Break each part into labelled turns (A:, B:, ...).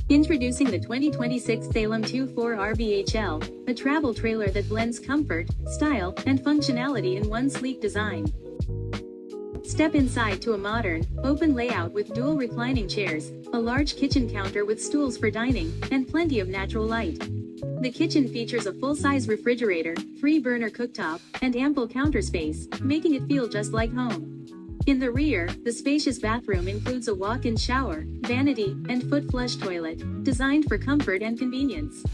A: Introducing the 2026 Salem 24RBHL, a travel trailer that blends comfort, style, and functionality in one sleek design. Step inside to a modern, open layout with dual reclining chairs, a large kitchen counter with stools for dining, and plenty of natural light. The kitchen features a full-size refrigerator, 3-burner cooktop, and ample counter space, making it feel just like home. In the rear, the spacious bathroom includes a walk-in shower, vanity, and foot flush toilet, designed for comfort and convenience.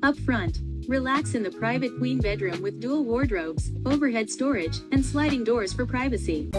A: Up front, relax in the private queen bedroom with dual wardrobes, overhead storage, and sliding doors for privacy.